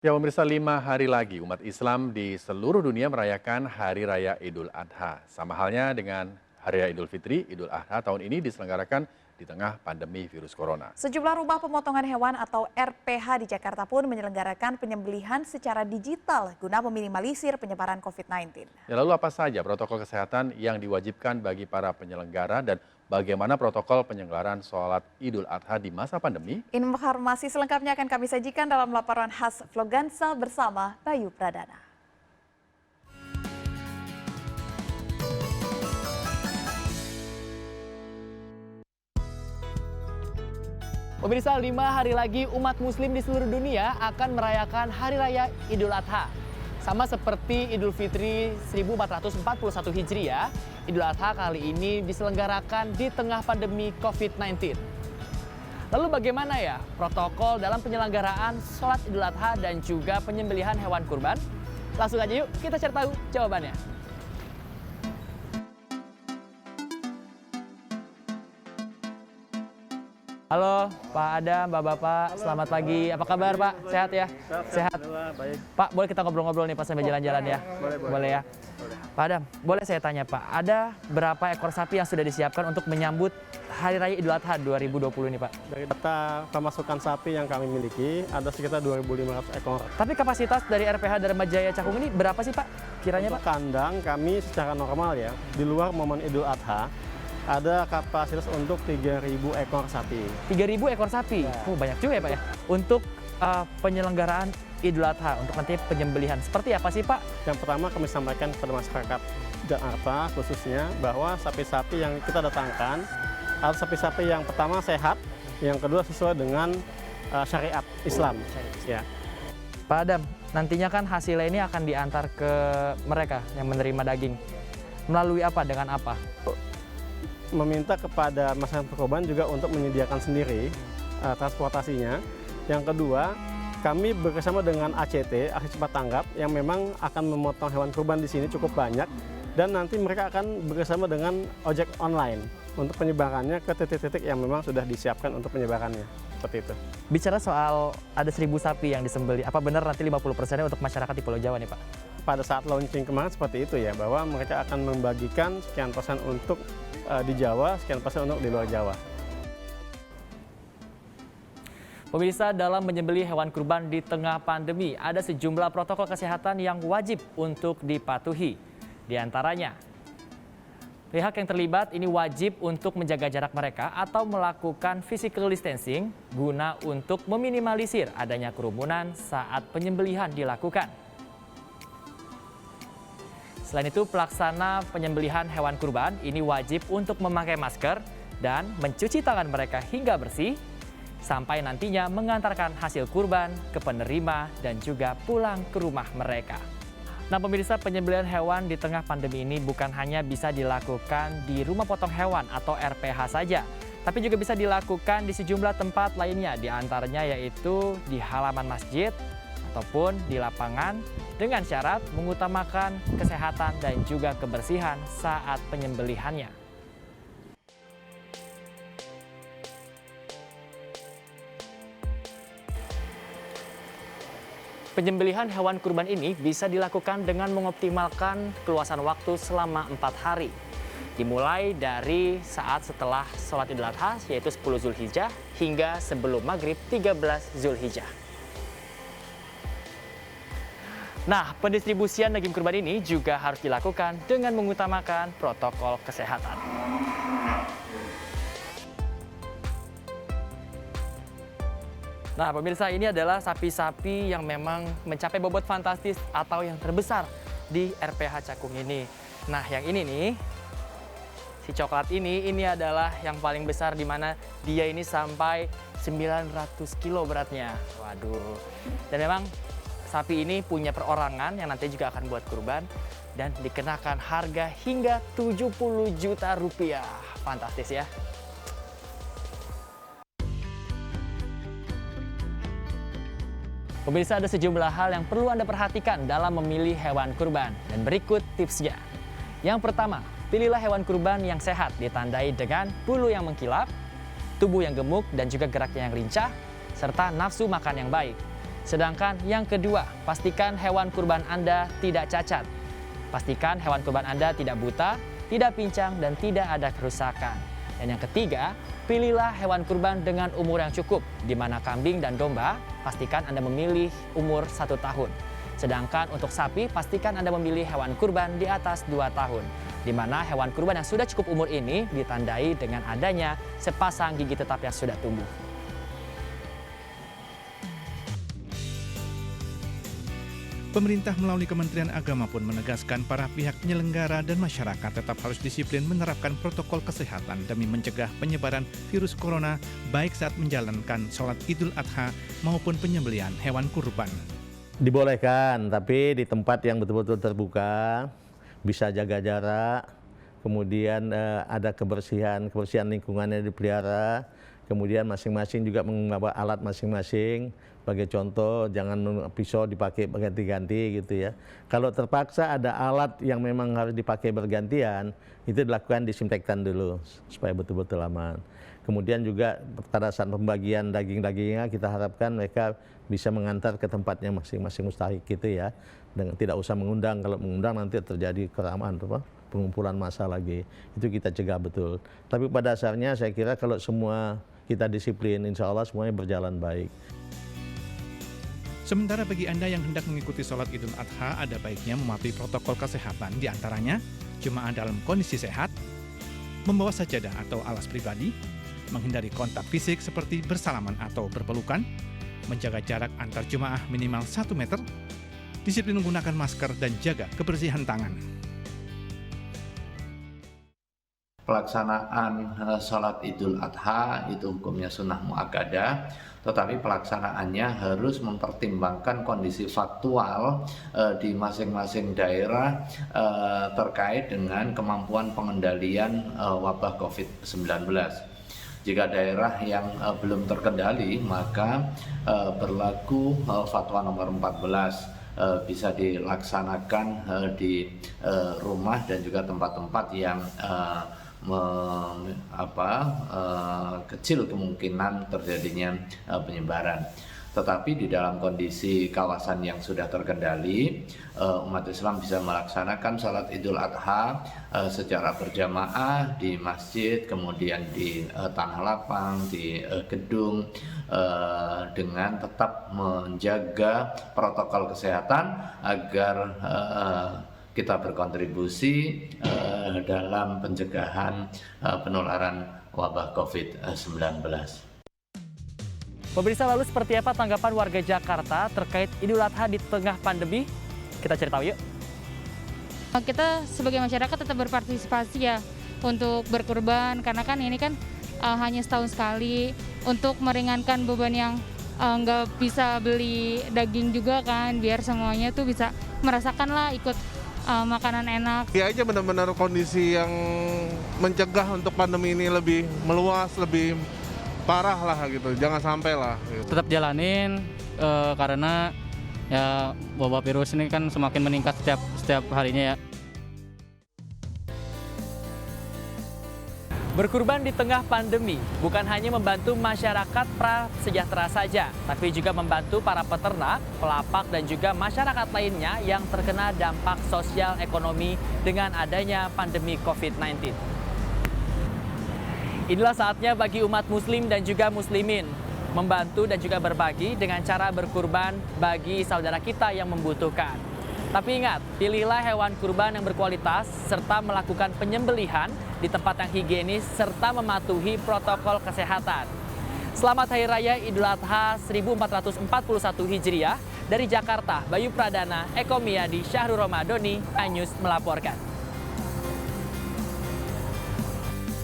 Ya, pemirsa, 5 hari lagi umat Islam di seluruh dunia merayakan Hari Raya Idul Adha. Sama halnya dengan Hari Raya Idul Fitri, Idul Adha tahun ini diselenggarakan di tengah pandemi virus corona. Sejumlah rumah pemotongan hewan atau RPH di Jakarta pun menyelenggarakan penyembelihan secara digital guna meminimalisir penyebaran COVID-19. Ya, lalu apa saja protokol kesehatan yang diwajibkan bagi para penyelenggara dan bagaimana protokol penyelenggaraan sholat Idul Adha di masa pandemi? Informasi selengkapnya akan kami sajikan dalam laporan khas Vlogansa bersama Bayu Pradana. Pemirsa, 5 hari lagi umat muslim di seluruh dunia akan merayakan Hari Raya Idul Adha. Sama seperti Idul Fitri 1441 Hijriah, Idul Adha kali ini diselenggarakan di tengah pandemi COVID-19. Lalu bagaimana ya protokol dalam penyelenggaraan sholat Idul Adha dan juga penyembelihan hewan kurban? Langsung aja yuk kita cari tahu jawabannya. Halo Pak Adam, Bapak-Bapak, selamat pagi. Apa kabar Pak? Sehat ya? Sehat. Baik. Pak, boleh kita ngobrol-ngobrol nih pas sambil jalan-jalan ya? Boleh ya? Pak Adam, boleh saya tanya Pak, ada berapa ekor sapi yang sudah disiapkan untuk menyambut Hari Raya Idul Adha 2020 ini Pak? Dari data pemasukan sapi yang kami miliki, ada sekitar 2.500 ekor. Tapi kapasitas dari RPH Dharma Jaya Cakung ini berapa sih Pak? Kiranya Untuk Pak? kandang kami secara normal ya, di luar momen Idul Adha, ada kapasitas untuk 3.000 ekor sapi. 3.000 ekor sapi? Ya. Oh, banyak juga ya Pak ya? Untuk penyelenggaraan Idul Adha, untuk nanti penyembelihan, seperti apa sih Pak? Yang pertama kami sampaikan kepada masyarakat Jakarta khususnya bahwa sapi-sapi yang kita datangkan adalah sapi-sapi yang pertama sehat, yang kedua sesuai dengan syariat Islam. Ya. Pak Adam, nantinya kan hasilnya ini akan diantar ke mereka yang menerima daging. Melalui apa? Dengan apa? Meminta kepada masyarakat korban juga untuk menyediakan sendiri transportasinya. Yang kedua, kami bekerjasama dengan ACT, Aksi Cepat Tanggap, yang memang akan memotong hewan kurban di sini cukup banyak, dan nanti mereka akan bekerjasama dengan ojek online untuk penyebarannya ke titik-titik yang memang sudah disiapkan untuk penyebarannya. Seperti itu. Bicara soal ada 1.000 sapi yang disembelih, apa benar nanti 50%-nya untuk masyarakat di Pulau Jawa nih Pak? Pada saat launching kemarin seperti itu ya, bahwa mereka akan membagikan sekian persen untuk di Jawa, sekian persen untuk di luar Jawa. Pemirsa, dalam menyembelih hewan kurban di tengah pandemi, ada sejumlah protokol kesehatan yang wajib untuk dipatuhi. Di antaranya, pihak yang terlibat ini wajib untuk menjaga jarak mereka atau melakukan physical distancing guna untuk meminimalisir adanya kerumunan saat penyembelihan dilakukan. Selain itu, pelaksana penyembelihan hewan kurban ini wajib untuk memakai masker dan mencuci tangan mereka hingga bersih, sampai nantinya mengantarkan hasil kurban ke penerima dan juga pulang ke rumah mereka. Nah pemirsa, penyembelihan hewan di tengah pandemi ini bukan hanya bisa dilakukan di rumah potong hewan atau RPH saja, tapi juga bisa dilakukan di sejumlah tempat lainnya, di antaranya yaitu di halaman masjid ataupun di lapangan, dengan syarat mengutamakan kesehatan dan juga kebersihan saat penyembelihannya. Penyembelihan hewan kurban ini bisa dilakukan dengan mengoptimalkan keluasan waktu selama 4 hari. Dimulai dari saat setelah sholat Idul Adha, yaitu 10 Zulhijjah, hingga sebelum maghrib 13 Zulhijjah. Nah, pendistribusian daging kurban ini juga harus dilakukan dengan mengutamakan protokol kesehatan. Nah, pemirsa, ini adalah sapi-sapi yang memang mencapai bobot fantastis atau yang terbesar di RPH Cakung ini. Nah, yang ini nih, si coklat ini adalah yang paling besar, di mana dia ini sampai 900 kilo beratnya. Waduh. Dan memang sapi ini punya perorangan yang nanti juga akan buat kurban dan dikenakan harga hingga 70 juta rupiah. Fantastis ya. Pemirsa, ada sejumlah hal yang perlu Anda perhatikan dalam memilih hewan kurban. Dan berikut tipsnya. Yang pertama, pilihlah hewan kurban yang sehat, ditandai dengan bulu yang mengkilap, tubuh yang gemuk dan juga geraknya yang lincah, serta nafsu makan yang baik. Sedangkan yang kedua, pastikan hewan kurban Anda tidak cacat. Pastikan hewan kurban Anda tidak buta, tidak pincang, dan tidak ada kerusakan. Dan yang ketiga, pilihlah hewan kurban dengan umur yang cukup, di mana kambing dan domba, pastikan Anda memilih umur 1 tahun. Sedangkan untuk sapi, pastikan Anda memilih hewan kurban di atas 2 tahun. Di mana hewan kurban yang sudah cukup umur ini ditandai dengan adanya sepasang gigi tetap yang sudah tumbuh. Pemerintah melalui Kementerian Agama pun menegaskan para pihak penyelenggara dan masyarakat tetap harus disiplin menerapkan protokol kesehatan demi mencegah penyebaran virus corona baik saat menjalankan sholat Idul Adha maupun penyembelihan hewan kurban. Dibolehkan, tapi di tempat yang betul-betul terbuka, bisa jaga jarak, kemudian ada kebersihan lingkungannya dipelihara, kemudian masing-masing juga membawa alat masing-masing. Sebagai contoh, jangan pisau dipakai berganti-ganti gitu ya. Kalau terpaksa ada alat yang memang harus dipakai bergantian, itu dilakukan disinfektan dulu supaya betul-betul aman. Kemudian juga pada saat pembagian daging-dagingnya kita harapkan mereka bisa mengantar ke tempatnya masing-masing mustahik gitu ya. Dan tidak usah mengundang, kalau mengundang nanti terjadi keramaian pengumpulan massa lagi. Itu kita cegah betul. Tapi pada dasarnya saya kira kalau semua kita disiplin, insya Allah semuanya berjalan baik. Sementara bagi Anda yang hendak mengikuti sholat Idul Adha, ada baiknya mematuhi protokol kesehatan, diantaranya jemaah dalam kondisi sehat, membawa sajadah atau alas pribadi, menghindari kontak fisik seperti bersalaman atau berpelukan, menjaga jarak antar jemaah minimal 1 meter, disiplin menggunakan masker, dan jaga kebersihan tangan. Pelaksanaan sholat Idul Adha itu hukumnya sunnah muakkadah, tetapi pelaksanaannya harus mempertimbangkan kondisi faktual di masing-masing daerah terkait dengan kemampuan pengendalian wabah COVID-19. Jika daerah yang belum terkendali, maka berlaku fatwa nomor 14 bisa dilaksanakan di rumah dan juga tempat-tempat yang kecil kemungkinan terjadinya penyebaran. Tetapi di dalam kondisi kawasan yang sudah terkendali, umat Islam bisa melaksanakan sholat Idul Adha secara berjamaah di masjid, kemudian di tanah lapang, di gedung, dengan tetap menjaga protokol kesehatan agar kita berkontribusi dalam pencegahan penularan wabah COVID-19. Pemirsa, lalu seperti apa tanggapan warga Jakarta terkait Idul Adha di tengah pandemi? Kita cari tahu yuk. Kita sebagai masyarakat tetap berpartisipasi ya untuk berkurban, karena kan ini kan hanya setahun sekali, untuk meringankan beban yang nggak bisa beli daging juga kan, biar semuanya tuh bisa merasakan lah ikut makanan enak. Ya aja benar-benar kondisi yang mencegah untuk pandemi ini lebih meluas, lebih parah lah gitu, jangan sampai lah. Gitu. Tetap jalanin karena ya wabah virus ini kan semakin meningkat setiap harinya ya. Berkurban di tengah pandemi bukan hanya membantu masyarakat prasejahtera saja, tapi juga membantu para peternak, pelapak, dan juga masyarakat lainnya yang terkena dampak sosial ekonomi dengan adanya pandemi COVID-19. Inilah saatnya bagi umat muslim dan juga muslimin membantu dan juga berbagi dengan cara berkurban bagi saudara kita yang membutuhkan. Tapi ingat, pilihlah hewan kurban yang berkualitas serta melakukan penyembelihan di tempat yang higienis serta mematuhi protokol kesehatan. Selamat Hari Raya Idul Adha 1441 Hijriah. Dari Jakarta, Bayu Pradana, Eko Miyadi, Syahrul Ramadhani, iNews melaporkan.